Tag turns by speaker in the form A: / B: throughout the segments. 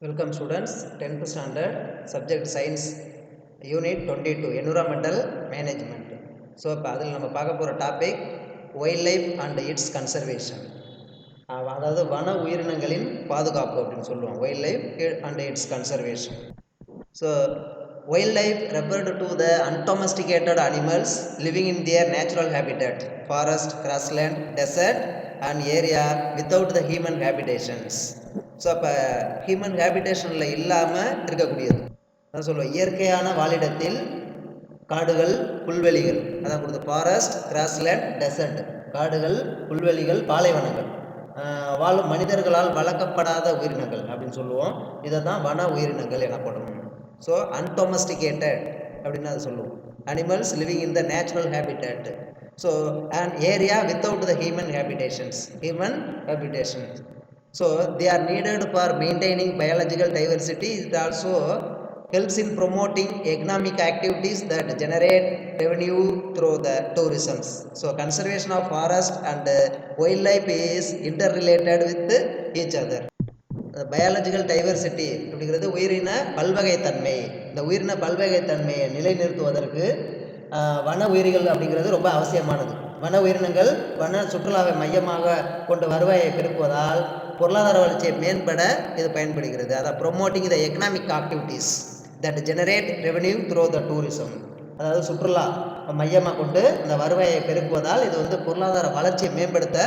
A: Welcome students, 10th standard, subject science, unit 22, environmental management. So இப்போ அதில் நம்ம பார்க்க போகிற topic wild life and it's conservation. அதாவது வன உயிரினங்களின் பாதுகாப்பு அப்படின்னு சொல்லுவோம். Wild life and it's conservation. So wild life referred to the undomesticated animals living in their natural habitat, forest, grassland, desert and area without the human habitations. So அப்போ human ஹேபிடேஷனில் இல்லாமல் இருக்கக்கூடியது அதான் சொல்லுவோம். இயற்கையான வாழிடத்தில் காடுகள், புல்வெளிகள், அதான் கொடுத்த ஃபாரஸ்ட், கிராஸ்லேண்ட், டெசர்ட், காடுகள், புல்வெளிகள், பாலைவனங்கள், வாழும் மனிதர்களால் வளர்க்கப்படாத உயிரினங்கள் அப்படின்னு சொல்லுவோம். இதை தான் வன உயிரினங்கள் எனப்படும். ஸோ அன்டொமஸ்டிகேட்டட் அப்படின்னு அதை சொல்லுவோம். Animals living in the natural habitat. So and area without the human habitations. So they are needed for maintaining biological diversity. It also helps in promoting economic activities that generate revenue through the tourism. So conservation of forest and wildlife is interrelated with each other. Biological diversity அப்படிங்கிறது உயிரின பல்வகைத்தன்மை. இந்த உயிரின பல்வகைத்தன்மையை நிலைநிறுத்துவதற்கு வன உயிரிகள் அப்படிங்கிறது ரொம்ப அவசியமானது. வன உயிரினங்கள் வன சுற்றுலாவை மையமாக கொண்டு வருவாயை பெருக்குவதால் பொருளாதார வளர்ச்சியை மேம்பட இது பயன்படுகிறது. அதாவது promoting the economic activities that generate revenue through the tourism. அதாவது சுற்றுலா மையமாக கொண்டு இந்த வருவாயை பெருக்குவதால் இது பொருளாதார வளர்ச்சியை மேம்படுத்த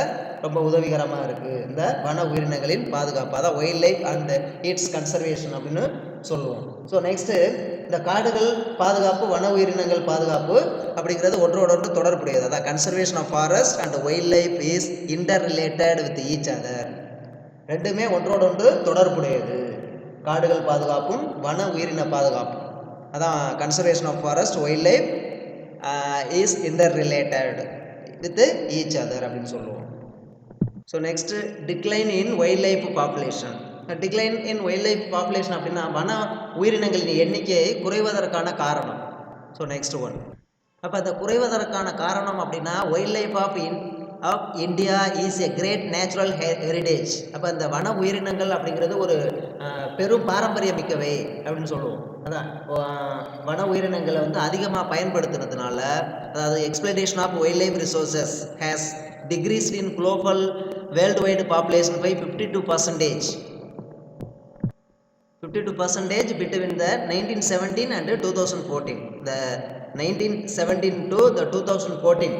A: ரொம்ப உதவிகரமாக இருக்குது. இந்த வன உயிரினங்களின் பாதுகாப்பு, அதான் wild life and it's conservation அப்படின்னு சொல்லுவோம். ஸோ நெக்ஸ்ட்டு இந்த காடுகள் பாதுகாப்பு, வன உயிரினங்கள் பாதுகாப்பு அப்படிங்கிறது ஒன்றோடொன்று தொடர்புடையது. அதான் conservation of forest and wildlife is interrelated with each other. ரெண்டுமே ஒன்றோடொன்று தொடர்புடையது. காடுகள் பாதுகாப்பும் வன உயிரின பாதுகாப்பும், அதான் conservation of forest wildlife is interrelated with each other அப்படின்னு சொல்லுவோம். So next decline in wildlife population. Decline in wildlife population அப்படின்னா வன உயிரினங்களின் எண்ணிக்கை குறைவதற்கான காரணம். ஸோ நெக்ஸ்ட் ஒன், அப்போ அந்த குறைவதற்கான காரணம் அப்படின்னா wildlife of India is a great natural heritage. அப்போ இந்த வன உயிரினங்கள் அப்படிங்கிறது ஒரு பெரும் பாரம்பரியமிக்கவை அப்படின்னு சொல்லுவோம். அதான் வன உயிரினங்களை அதிகமாக பயன்படுத்துனதுனால, அதாவது exploitation of wild life resources has decreased in global worldwide population by 52%. 52% between the 1917 and 2014. The 1917 to the 2014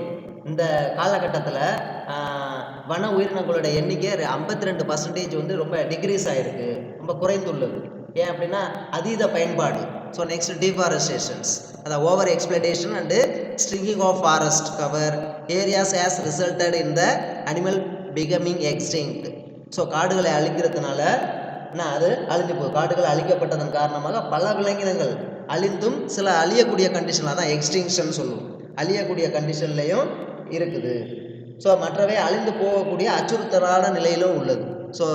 A: இந்த காலகட்டத்தில் வன உயிரினங்களோட எண்ணிக்கை 52% ரொம்ப டிக்ரீஸ் ஆகிருக்கு, ரொம்ப குறைந்துள்ளது. ஏன் அப்படின்னா அதீத பயன்பாடு. ஸோ நெக்ஸ்ட் டிஃபாரஸ்டேஷன்ஸ், அதாவது over exploitation and shrinking of forest cover areas has resulted in the animal becoming extinct. So காடுகளை அழிக்கிறதுனால அது அழிஞ்சு போகுது. காடுகள் அழிக்கப்பட்டதன் காரணமாக பல விலங்கினங்கள் அழிந்தும் சில அழியக்கூடிய கண்டிஷன், அதான் எக்ஸ்டிங்ஷன் சொல்லுவோம். அழியக்கூடிய கண்டிஷன்லையும் இருக்குது. ஸோ மற்றவை அழிந்து போகக்கூடிய அச்சுறுத்தலான நிலையிலும் உள்ளது. ஸோ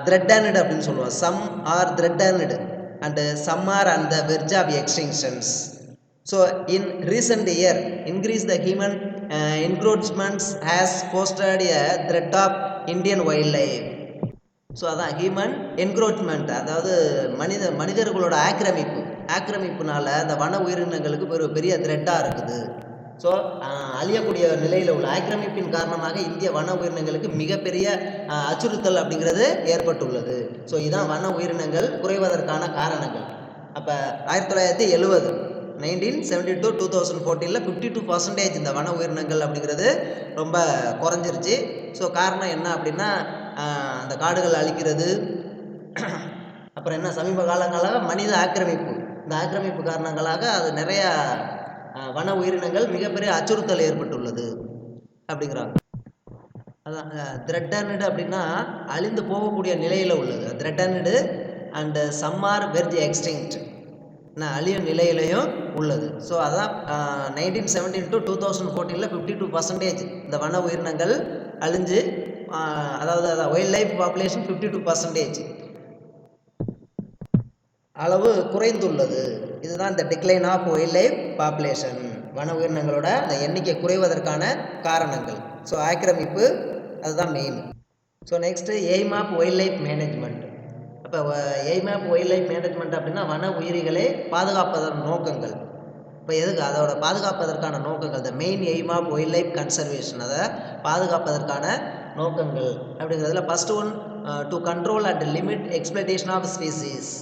A: த்ரெட்டன்டு அப்படின்னு சொல்லுவோம். Some are threatened and some are and the verge of extinctions. So in recent year increase the human encroachments has posted a threat of Indian wild life. So அதான் human encroachment, அதாவது மனிதர்களோட ஆக்கிரமிப்புனால அந்த வன உயிரினங்களுக்கு ஒரு பெரிய த்ரெட்டாக இருக்குது. ஸோ அழியக்கூடிய நிலையில் உள்ள ஆக்கிரமிப்பின் காரணமாக இந்திய வன உயிரினங்களுக்கு மிகப்பெரிய அச்சுறுத்தல் அப்படிங்கிறது ஏற்பட்டுள்ளது. ஸோ இதுதான் வன உயிரினங்கள் குறைவதற்கான காரணங்கள். அப்போ 1970 1972 2014 52% இந்த வன உயிரினங்கள் அப்படிங்கிறது ரொம்ப குறைஞ்சிருச்சு. ஸோ காரணம் என்ன அப்படின்னா அந்த காடுகள் அழிக்கிறது, அப்புறம் என்ன சமீப காலங்களாக மனித ஆக்கிரமிப்பு. இந்த ஆக்கிரமிப்பு காரணங்களாக அது நிறையா வன உயிரினங்கள் மிகப்பெரிய அச்சுறுத்தல் ஏற்பட்டுள்ளது அப்படிங்கிறாங்க. அதான் த்ரெட்டன்டு அப்படின்னா அழிந்து போகக்கூடிய நிலையில் உள்ளது. Threatened and some are verge extinct, அழியும் நிலையிலையும் உள்ளது. ஸோ அதான் 1917 to 2014 52% இந்த வன உயிரினங்கள் அழிஞ்சு, அதாவது வைல்ட் லைஃப் பாப்புலேஷன் 52% அளவு குறைந்துள்ளது. இதுதான் இந்த decline of wild life population, வன உயிரினங்களோட அந்த எண்ணிக்கை குறைவதற்கான காரணங்கள். ஸோ ஆக்கிரமிப்பு அதுதான் main. So next aim of wild life management. அப்போ இப்போ aim of wild life management அப்படின்னா வன உயிரிகளை பாதுகாப்பதன் நோக்கங்கள். இப்போ எதுக்கு அதோட பாதுகாப்பதற்கான நோக்கங்கள், the main aim of wild life conservation, அதை பாதுகாப்பதற்கான நோக்கங்கள் அப்படிங்கிறதுல first one to control and limit exploitation of species.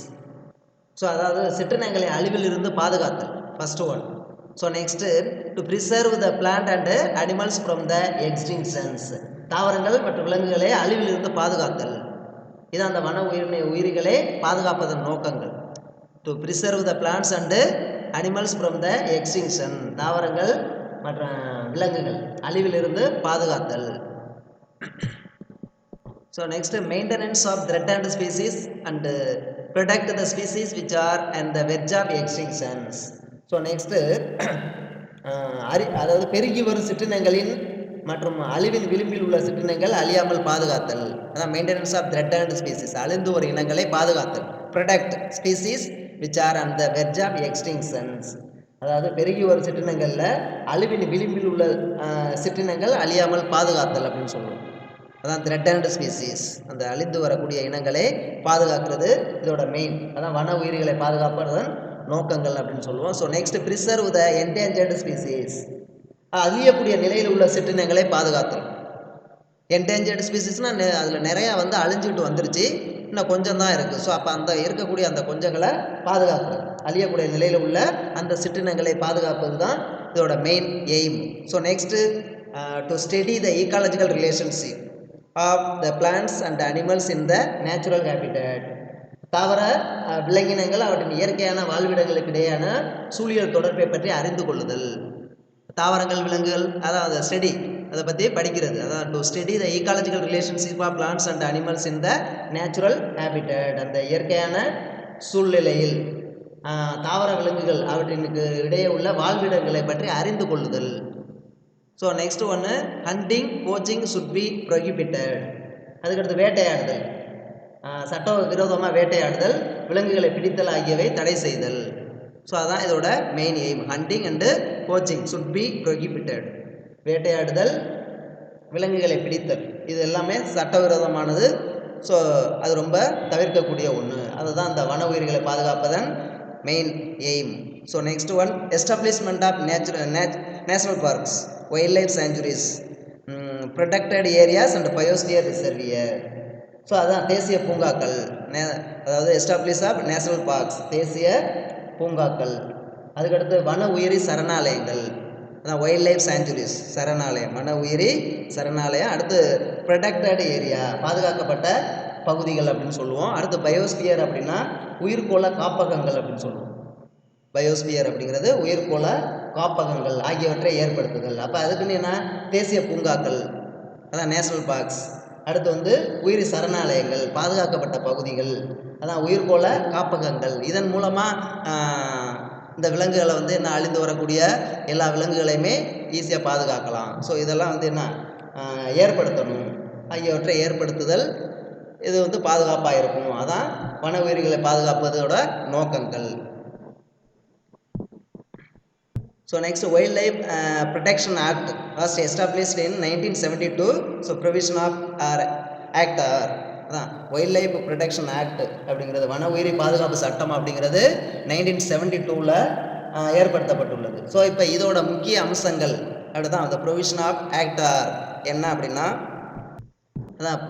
A: So அதாவது சிற்றினங்களை அழிவில் இருந்து பாதுகாத்தல் first one. So next to preserve the plant and animals from the extinctions, தாவரங்கள் மற்றும் விலங்குகளை அழிவில் இருந்து பாதுகாத்தல். இது அந்த வன உயிரிகளை பாதுகாப்பதன் நோக்கங்கள். To preserve the plants and animals from the extinction, தாவரங்கள் மற்றும் விலங்குகள் அழிவிலிருந்து பாதுகாத்தல். So next maintenance of threatened species and protect the species which are on the verge of extinctions. So next அதாவது பெருகி வரும் சிற்றினங்களின் மற்றும் அழிவின் விளிம்பில் உள்ள சிற்றினங்கள் அழியாமல் பாதுகாத்தல். அதான் மெயின்டெனன்ஸ் ஆஃப் threatened species, அழிந்து ஒரு இனங்களை பாதுகாத்தல். Protect species which are on the verge of extinctions, அதாவது பெருகி வரும் சிற்றினங்களில் அழிவின் விளிம்பில் உள்ள சிற்றினங்கள் அழியாமல் பாதுகாத்தல் அப்படின்னு சொல்லுவோம். அதான் threatened species, அந்த அழிந்து வரக்கூடிய இனங்களை பாதுகாக்கிறது இதோட மெயின். அதான் வன உயிரிகளை பாதுகாப்பதன் நோக்கங்கள் அப்படின்னு சொல்லுவோம். ஸோ நெக்ஸ்ட் ப்ரிசர்வ் த என்டேஞ்சர்டு ஸ்பீசிஸ், அழியக்கூடிய நிலையில் உள்ள சிற்றினங்களை பாதுகாத்தல். என்டேஞ்சர்டு ஸ்பீசிஸ்னால் அதில் நிறையா அழிஞ்சிட்டு வந்துருச்சு, இன்னும் கொஞ்சம் தான் இருக்குது. ஸோ அப்போ அந்த இருக்கக்கூடிய அந்த கொஞ்சங்களை பாதுகாக்கிறது, அழியக்கூடிய நிலையில் உள்ள அந்த சிற்றினங்களை பாதுகாப்பது தான் இதோட main aim. So next to study the ecological relationship of the plants and animals in the natural habitat, தாவர விலங்கினங்கள் அவற்றின் இயற்கையான வாழ்விடங்களுக்கு இடையான சூழியல் தொடர்பை பற்றி அறிந்து கொள்ளுதல். தாவரங்கள் விலங்குகள் அதாவது ஸ்டடி, அதை பற்றி படிக்கிறது. அதான் to study the ecological relationship of plants and animals in the natural habitat, அந்த இயற்கையான சூழ்நிலையில் தாவர விலங்குகள் அவற்றினுக்கு இடையே உள்ள வாழ்விடங்களை பற்றி அறிந்து கொள்ளுதல். ஸோ நெக்ஸ்ட் ஒன்று hunting poaching should be prohibited, அதுக்கடுத்து வேட்டையாடுதல், சட்ட விரோதமாக வேட்டையாடுதல், விலங்குகளை பிடித்தல் ஆகியவை தடை செய்தல். ஸோ அதான் இதோட main aim. Hunting and poaching should be prohibited, வேட்டையாடுதல், விலங்குகளை பிடித்தல், இது எல்லாமே சட்டவிரோதமானது. ஸோ அது ரொம்ப தவிர்க்கக்கூடிய ஒன்று. அதுதான் அந்த வன உயிர்களை பாதுகாப்பதன் main aim. So next one establishment of national parks, wild life sanctuaries, protected areas and biosphere reservoir. So அதான் தேசிய பூங்காக்கள், அதாவது எஸ்டாப்ளிஷ் ஆஃப் நேஷனல் பார்க்ஸ், தேசிய பூங்காக்கள். அதுக்கடுத்து வன உயிரி சரணாலயங்கள், அதான் வைல்ட் லைஃப் சாங்சுரிஸ், சரணாலயம், வன உயிரி சரணாலயம். அடுத்து ப்ரொடெக்டட் ஏரியா, பாதுகாக்கப்பட்ட பகுதிகள் அப்படின்னு சொல்லுவோம். அடுத்து பயோஸ்பியர் அப்படின்னா உயிர்கோள காப்பகங்கள் அப்படின்னு சொல்லுவோம். பயோஸ்பியர் அப்படிங்கிறது உயிர்கோள காப்பகங்கள் ஆகியவற்றை ஏற்படுத்துதல். அப்போ அதுக்குன்னு என்ன, தேசிய பூங்காக்கள், அதான் நேஷனல் பார்க்ஸ். அடுத்து உயிரி சரணாலயங்கள், பாதுகாக்கப்பட்ட பகுதிகள், அதான் உயிர்கோள காப்பகங்கள். இதன் மூலமாக இந்த விலங்குகளை என்ன அழிந்து வரக்கூடிய எல்லா விலங்குகளையுமே ஈஸியாக பாதுகாக்கலாம். ஸோ இதெல்லாம் என்ன ஏற்படுத்தணும், ஆகியவற்றை ஏற்படுத்துதல், இது பாதுகாப்பாக இருக்கும். அதான் வன உயிர்களை பாதுகாப்பதோட நோக்கங்கள். So next, Wildlife Protection Act was established in 1972. So provision of act அதான் வைல்ட் ப்ரொடெக்ஷன் ஆக்ட் அப்படிங்கிறது, வன உயிரி பாதுகாப்பு சட்டம் அப்படிங்கிறது 1972ல் ஏற்படுத்தப்பட்டுள்ளது. ஸோ இப்போ இதோட முக்கிய அம்சங்கள் அப்படிதான் அந்த ப்ரொவிஷன் ஆஃப் ஆக்ட் என்ன அப்படின்னா, அதான்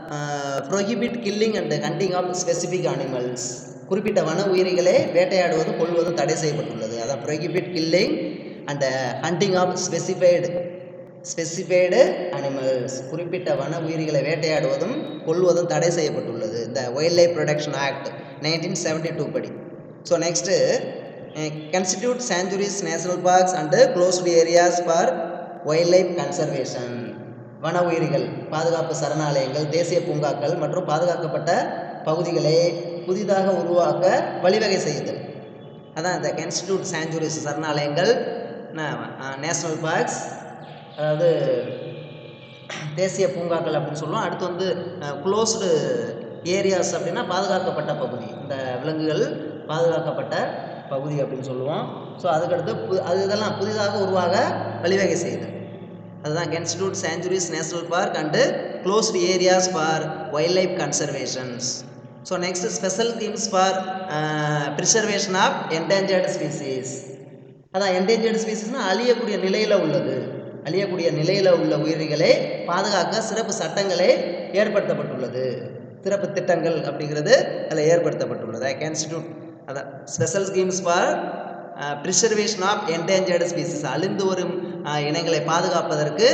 A: prohibit killing and hunting of specific animals, குறிப்பிட்ட வன உயிரிகளை வேட்டையாடுவது கொள்வது தடை செய்யப்பட்டுள்ளது. அதான் prohibit killing and hunting of specified animals, குறிப்பிட்ட வன உயிரிகளை வேட்டையாடுவதும் கொள்வதும் தடை செய்யப்பட்டுள்ளது இந்த வைல்ட் லைஃப் ப்ரொடெக்ஷன் ஆக்ட் 1972 படி. So next constitute sanctuaries, national parks and closed areas for wild life conservation, வன உயிரிகள் பாதுகாப்பு சரணாலயங்கள், தேசிய பூங்காக்கள் மற்றும் பாதுகாக்கப்பட்ட பகுதிகளை புதிதாக உருவாக்க வழிவகை செய்யுதல். அதான் இந்த கன்ஸ்டிடியூட் சாங்சுரிஸ், சரணாலயங்கள், நேஷனல் பார்க்ஸ், அதாவது தேசிய பூங்காக்கள் அப்படின்னு சொல்லுவோம். அடுத்து க்ளோஸ்டு ஏரியாஸ் அப்படின்னா பாதுகாக்கப்பட்ட பகுதி, இந்த விலங்குகள் பாதுகாக்கப்பட்ட பகுதி அப்படின்னு சொல்லுவோம். ஸோ அதுக்கடுத்து இதெல்லாம் புதிதாக உருவாக வழிவகை செய்யுது. அதுதான் constitute sanctuaries, national park and closed areas for wildlife conservations. So next special schemes for preservation of endangered species. அதான் என்டேஞ்சர்டு ஸ்பீசிஸ்னால் அழியக்கூடிய நிலையில் உள்ளது, அழியக்கூடிய நிலையில் உள்ள உயிரிகளை பாதுகாக்க சிறப்பு சட்டங்களே ஏற்படுத்தப்பட்டுள்ளது, சிறப்பு திட்டங்கள் அப்படிங்கிறது அதில் ஏற்படுத்தப்பட்டுள்ளது. கான்ஸ்டிடியூட் அதான் special schemes for preservation of endangered species, அழிந்து வரும் இனங்களை பாதுகாப்பதற்கு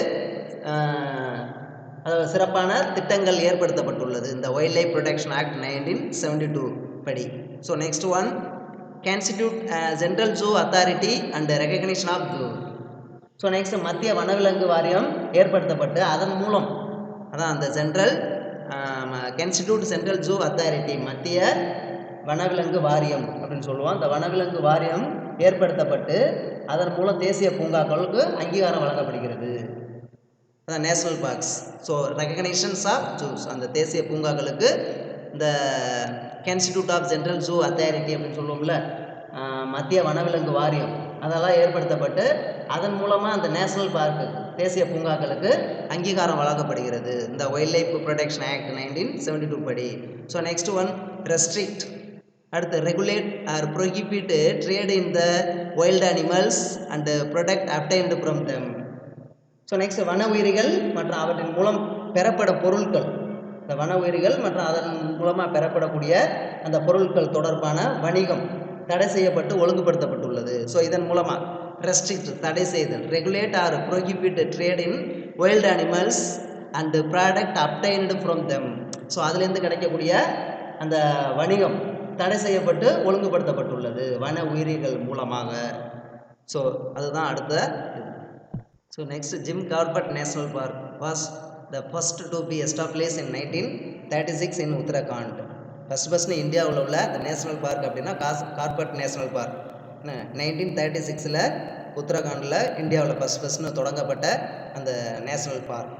A: சிறப்பான திட்டங்கள் ஏற்படுத்தப்பட்டுள்ளது இந்த வைல்ட் லைஃப் ப்ரொடெக்ஷன் ஆக்ட் 1972 படி. So next one constitute central zoo authority and recognition of zoo. So next மத்திய வனவிலங்கு வாரியம் ஏற்படுத்தப்பட்டு அதன் மூலம் அதான் அந்த central constitute central zoo authority, மத்திய வனவிலங்கு வாரியம் அப்படின்னு சொல்லுவோம். அந்த வனவிலங்கு வாரியம் ஏற்படுத்தப்பட்டு அதன் மூலம் தேசிய பூங்காக்களுக்கு அங்கீகாரம் வழங்கப்படுகிறது, அதான் national parks. So recognitions of zoos, அந்த தேசிய பூங்காக்களுக்கு இந்த constitute of central zoo authority அப்படின்னு சொல்லுவோம்ல, மத்திய வனவிலங்கு வாரியம், அதெல்லாம் ஏற்படுத்தப்பட்டு அதன் மூலமாக அந்த நேஷனல் பார்க்கு தேசிய பூங்காக்களுக்கு அங்கீகாரம் வழங்கப்படுகிறது இந்த வைல்ட் லைஃப் ப்ரொடெக்ஷன் ஆக்ட் 1972 படி. ஸோ நெக்ஸ்ட் ஒன் ரெஸ்ட்ரிக்ட், அடுத்து regulate or prohibit trade in the wild animals and protect obtained from them. So next வன உயிரிகள் மற்றும் அவற்றின் மூலம் பெறப்படும் பொருட்கள், இந்த வன உயிரிகள் மற்றும் அதன் மூலமாக பெறப்படக்கூடிய அந்த பொருட்கள் தொடர்பான வணிகம் தடை செய்யப்பட்டு ஒழுங்குபடுத்தப்பட்டுள்ளது. ஸோ இதன் மூலமாக ரெஸ்ட்ரிக்ட் தடை செய்தல், regulate or prohibit trade in wild animals and product obtained from them. So அதுலேருந்து கிடைக்கக்கூடிய அந்த வணிகம் தடை செய்யப்பட்டு ஒழுங்குபடுத்தப்பட்டுள்ளது வன உயிரிகள் மூலமாக. ஸோ அதுதான் அடுத்த. So next Jim Corbett national park was the first to be establish in 1936 in Uttarakhand. First இந்தியாவில் உள்ள அந்த நேஷனல் பார்க் அப்படின்னா கார்பெட் நேஷனல் பார்க் 1936 உத்தரகாண்டில் இந்தியாவில் ஃபஸ்ட்டு தொடங்கப்பட்ட அந்த நேஷனல் பார்க்.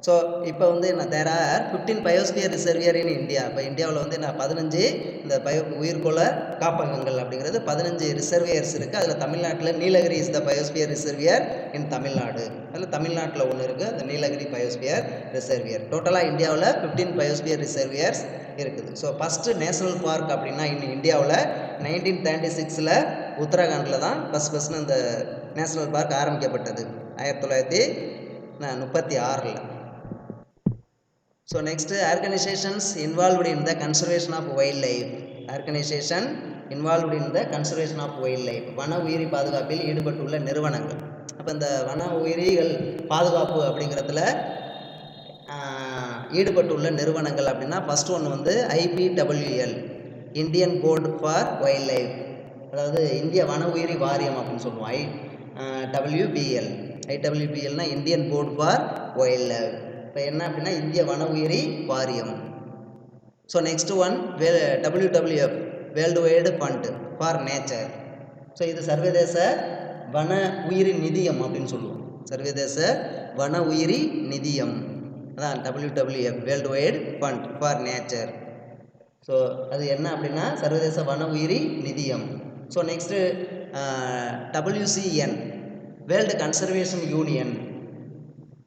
A: ஸோ இப்போ வந்து there are 15 biosphere reservoir in India. இப்போ இந்தியாவில் வந்து 15 இந்த உயிர்கோள காப்பகங்கள் அப்படிங்கிறது 15 ரிசர்வியர்ஸ் இருக்குது. அதில் தமிழ்நாட்டில் Nilgiri is the biosphere reservoir in Tamil Nadu. அதில் தமிழ்நாட்டில் ஒன்று இருக்குது, அந்த நீலகிரி பயோஸ்பியர் ரிசர்வியர். டோட்டலாக இந்தியாவில் 15 பயோஸ்பியர் ரிசர்வியர்ஸ் இருக்குது. ஸோ ஃபஸ்ட்டு நேஷனல் பார்க் அப்படின்னா இன்னும் இந்தியாவில் 1936 உத்தரகாண்டில் தான் ஃபஸ்ட்டு இந்த நேஷனல் பார்க் ஆரம்பிக்கப்பட்டது 1936. So next, organizations involved in the conservation of wildlife. Organization involved in the conservation of wildlife. வன உயிரி பாதுகாப்பில் ஈடுபட்டுள்ள நிறுவனங்கள். அப்போ இந்த வன உயிரிகள் பாதுகாப்பு அப்படிங்கிறதுல ஈடுபட்டுள்ள நிறுவனங்கள் அப்படின்னா ஃபஸ்ட் ஒன்று வந்து IPWL, Indian board for wild life, அதாவது இந்திய வன உயிரி வாரியம் அப்படின்னு சொல்லுவோம். IWBL Indian board for wild life. இப்போ என்ன அப்படின்னா இந்திய வன உயிரி வாரியம். So next one WWF, world wide fund for nature. So இது சர்வதேச வன உயிரி நிதியம் அப்படின்னு சொல்லுவோம். சர்வதேச வன உயிரி நிதியம், அதான் WWF, world wide fund for nature. So அது என்ன அப்படின்னா சர்வதேச வன உயிரி நிதியம். So next WCN, world conservation union.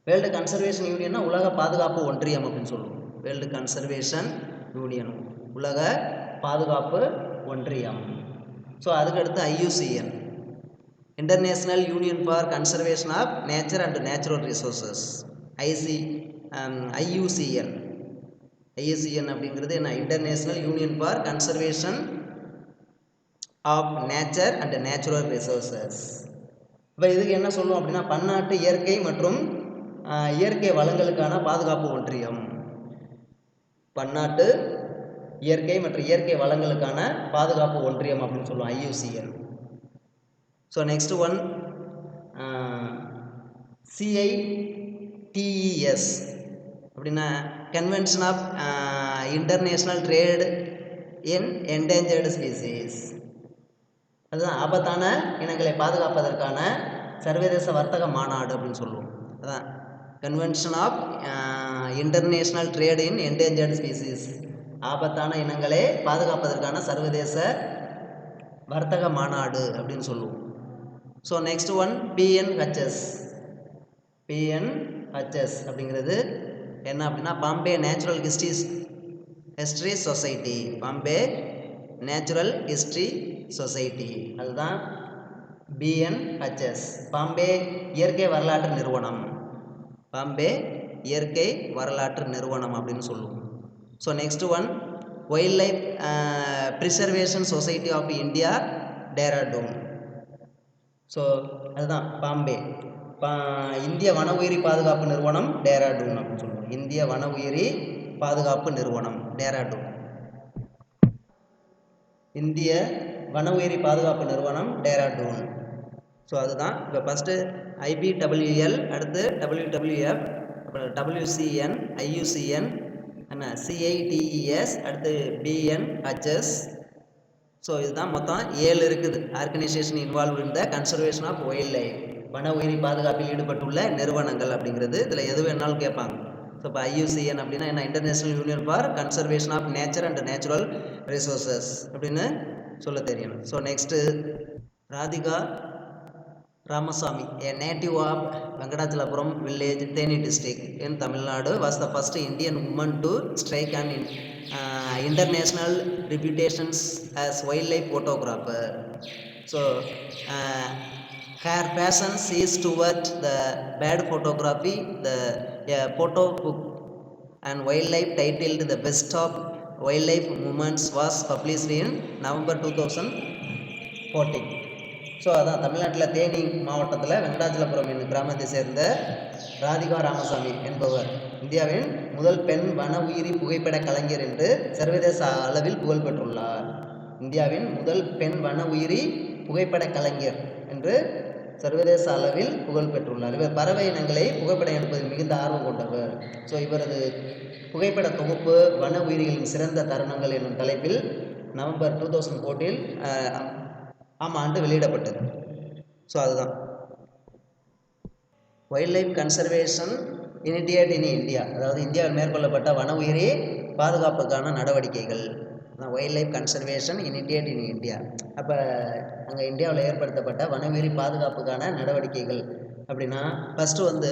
A: World conservation யூனியன்னா உலக பாதுகாப்பு ஒன்றியம் அப்படின்னு சொல்லுவோம். வேர்ல்டு கன்சர்வேஷன் யூனியன், உலக பாதுகாப்பு ஒன்றியம். ஸோ அதுக்கடுத்து IUCN, international union for conservation of nature and natural resources. IUCN அப்படிங்கிறது என்ன, international union for conservation of nature and natural resources. இப்போ இதுக்கு என்ன சொல்லுவோம் அப்படின்னா பன்னாட்டு இயற்கை மற்றும் இயற்கை வளங்களுக்கான பாதுகாப்பு ஒன்றியம். பன்னாட்டு இயற்கை மற்றும் இயற்கை வளங்களுக்கான பாதுகாப்பு ஒன்றியம் அப்படின்னு சொல்லுவோம் IUCN. So next one CITES அப்படின்னா convention of international trade in endangered species. அதுதான் ஆபத்தான இனங்களை பாதுகாப்பதற்கான சர்வதேச வர்த்தக மாநாடு அப்படின்னு சொல்லுவோம். அதான் convention of international trade in endangered species, ஆபத்தான இனங்களை பாதுகாப்பதற்கான சர்வதேச வர்த்தக மாநாடு அப்படின்னு சொல்லுவோம். ஸோ நெக்ஸ்ட் ஒன் PNHS அப்படிங்கிறது என்ன அப்படின்னா Bombay natural history society, Bombay natural history society, அதுதான் BNHS, பாம்பே இயற்கை வரலாற்று நிறுவனம், பாம்பே இயற்கை வரலாற்று நிறுவனம் அப்படின்னு சொல்லுவோம். So next one wildlife preservation society of India, Dehradun. ஸோ அதுதான் பாம்பே, இந்திய வன உயிரி பாதுகாப்பு நிறுவனம், டேராடூன் அப்படின்னு சொல்லுவோம். இந்திய வன உயிரி பாதுகாப்பு நிறுவனம், டேராடூன். இந்திய வன உயிரி பாதுகாப்பு நிறுவனம், டேராடூன். ஸோ அதுதான் இப்போ ஃபஸ்ட்டு IBWL, அடுத்து WWF, அப்புறம் WCN, IUCN, என்ன CITES, அடுத்து BNHS. ஸோ இதுதான் மொத்தம் 7 இருக்குது organisation involve in the conservation of wild life, வன உயிரி பாதுகாப்பில் ஈடுபட்டுள்ள நிறுவனங்கள் அப்படிங்கிறது. இதில் எது வேணாலும் கேட்பாங்க. ஸோ இப்போ IUCN அப்படின்னா என்ன, international union for conservation of nature and natural resources அப்படின்னு சொல்ல தெரியணும். So next Radhika Ramasamy, a native of Venkatachalapuram village, Theni district in Tamil Nadu, was the first Indian woman to strike an international reputations as wildlife photographer. So her passion is toward the bird photography. The photo book and wildlife titled The Best of Wildlife Moments was published in November 2014. So அதான் தமிழ்நாட்டில் தேனி மாவட்டத்தில் வெங்கடாச்சலபுரம் என்னும் கிராமத்தை சேர்ந்த ராதிகா ராமசாமி என்பவர் இந்தியாவின் முதல் பெண் வன உயிரி புகைப்பட கலைஞர் என்று சர்வதேச அளவில் புகழ் பெற்றுள்ளார். இந்தியாவின் முதல் பெண் வன உயிரி புகைப்பட கலைஞர் என்று சர்வதேச அளவில் புகழ் பெற்றுள்ளார். இவர் பறவை இனங்களை புகைப்படம் எடுப்பதில் மிகுந்த ஆர்வம் கொண்டவர். ஸோ இவரது புகைப்பட தொகுப்பு வன உயிரிகளின் சிறந்த தருணங்கள் என்னும் தலைப்பில் நவம்பர் 2014 ஆண்டு வெளியிடப்பட்டது. ஸோ அதுதான் wild life conservation initiate in India, அதாவது இந்தியாவில் மேற்கொள்ளப்பட்ட வன உயிரி பாதுகாப்புக்கான நடவடிக்கைகள். Wild life conservation initiate in India, அப்போ அங்கே இந்தியாவில் ஏற்படுத்தப்பட்ட வன உயிரி பாதுகாப்புக்கான நடவடிக்கைகள் அப்படின்னா ஃபஸ்ட்டு வந்து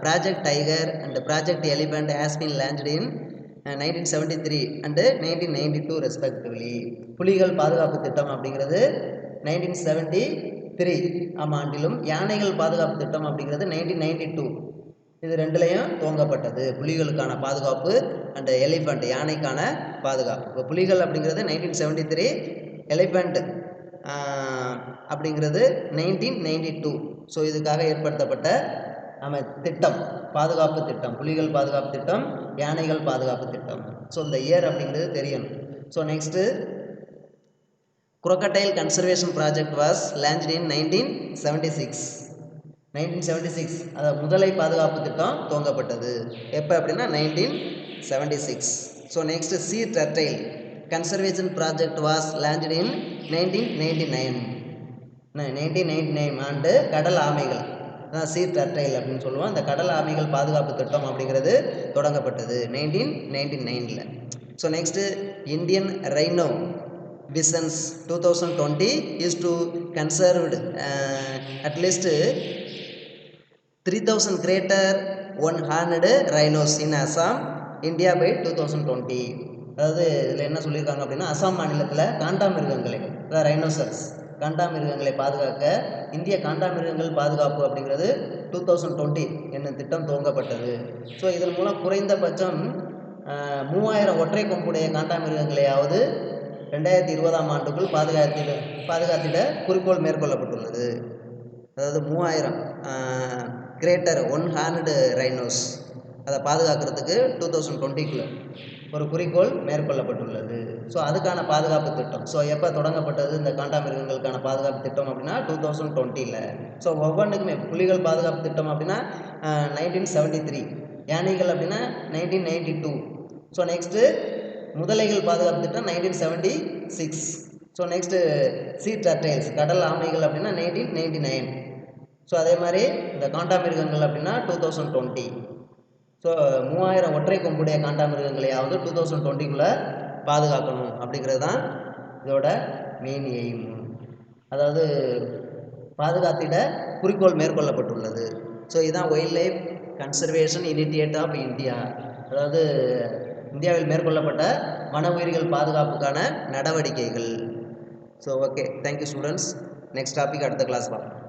A: project tiger and project elephant has been launched in 1973 and 1992 respectively. புலிகள் பாதுகாப்பு திட்டம் அப்படிங்கிறது 1973 ஆண்டிலும், யானைகள் பாதுகாப்பு திட்டம் அப்படிங்கிறது 1992, இது ரெண்டுலேயும் துவங்கப்பட்டது. புலிகளுக்கான பாதுகாப்பு அண்ட் எலிஃபண்ட் யானைக்கான பாதுகாப்பு. இப்போ புலிகள் அப்படிங்கிறது 1973, எலிஃபண்ட் அப்படிங்கிறது 1992. ஸோ இதுக்காக ஏற்படுத்தப்பட்ட திட்டம், பாதுகாப்பு திட்டம், புலிகள் பாதுகாப்பு திட்டம், யானைகள் பாதுகாப்பு திட்டம். ஸோ இந்த இயர் அப்படிங்கிறது தெரியணும். So next crocodile conservation project was launched in 1976. 1976 அதாவது முதலை பாதுகாப்பு திட்டம் துவங்கப்பட்டது. எப்போ அப்படின்னா 1976. So next sea turtle conservation project was launched in 1999. 1999 ஆண்டு கடல் ஆமைகள், sea turtle அப்படின்னு சொல்லுவோம், அந்த கடல் ஆமைகள் பாதுகாப்பு திட்டம் அப்படிங்கிறது தொடங்கப்பட்டது 1999. So next Indian rhino Visions 2020 is to conserve at least 3000 greater one-horned rhinos in Assam, India by 2020. அதாவது இதில் என்ன சொல்லியிருக்காங்க அப்படின்னா, அசாம் மாநிலத்தில் காண்டாமிருகங்களை, அதாவது ரைனோசர்ஸ் காண்டாமிருகங்களை பாதுகாக்க இந்திய காண்டாமிருகங்கள் பாதுகாப்பு அப்படிங்கிறது 2020 என்னும் திட்டம் துவங்கப்பட்டது. ஸோ இதன் மூலம் குறைந்தபட்சம் 3000 ஒற்றை கொம்புடைய காண்டாமிருகங்களையாவது 2020 ஆண்டுக்குள் பாதுகாத்திட குறிக்கோள் மேற்கொள்ளப்பட்டுள்ளது. அதாவது 3000 கிரேட்டர் ஒன்-ஹார்ன்டு ரைனோஸ் அதை பாதுகாக்கிறதுக்கு 2020க்குள்ள ஒரு குறிக்கோள் மேற்கொள்ளப்பட்டுள்ளது. ஸோ அதுக்கான பாதுகாப்பு திட்டம். ஸோ எப்போ தொடங்கப்பட்டது இந்த காண்டாமிருகங்களுக்கான பாதுகாப்பு திட்டம் அப்படின்னா 2020ல். ஸோ ஒவ்வொன்றுக்குமே புலிகள் பாதுகாப்பு திட்டம் அப்படின்னா 1973, யானைகள் அப்படின்னா 1992. ஸோ நெக்ஸ்ட்டு முதலைகள் பாதுகாப்பு திட்டம் 1976. ஸோ நெக்ஸ்ட்டு sea turtles கடல் ஆமைகள் அப்படின்னா 1999. ஸோ அதே மாதிரி இந்த காண்டாமிருகங்கள் அப்படின்னா 2020. ஸோ 3000 ஒற்றை கொம்புடைய காண்டாமிருகங்களையாவது 2020க்குள்ளே பாதுகாக்கணும் அப்படிங்கிறது தான் இதோட மெயின் எய்ம். அதாவது பாதுகாத்திட குறிக்கோள் மேற்கொள்ளப்பட்டுள்ளது. ஸோ இதுதான் wild life conservation initiate of India. அதாவது இந்தியாவில் மேற்கொள்ளப்பட்ட வன உயிர்கள் பாதுகாப்புக்கான நடவடிக்கைகள். So okay, thank you students. Next topic அடுத்த கிளாஸ் பார்க்கலாம்.